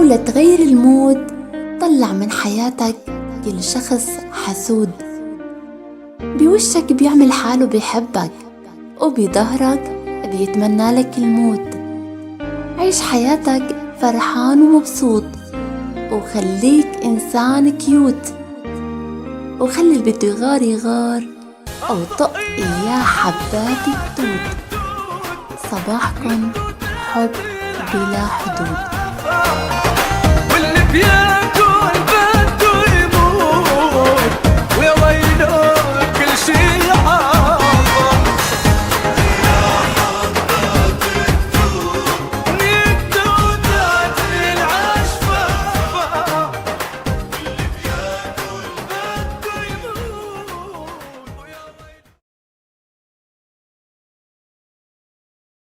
ولتغير المود طلع من حياتك كل شخص حسود، بوشك بيعمل حاله بيحبك وبظهرك بيتمنى لك الموت. عيش حياتك فرحان ومبسوط، وخليك إنسان كيوت، وخلي اللي بده يغار يغار، أو طق إياه حبات التوت. صباحكم حب بلا حدود. واللي بياكل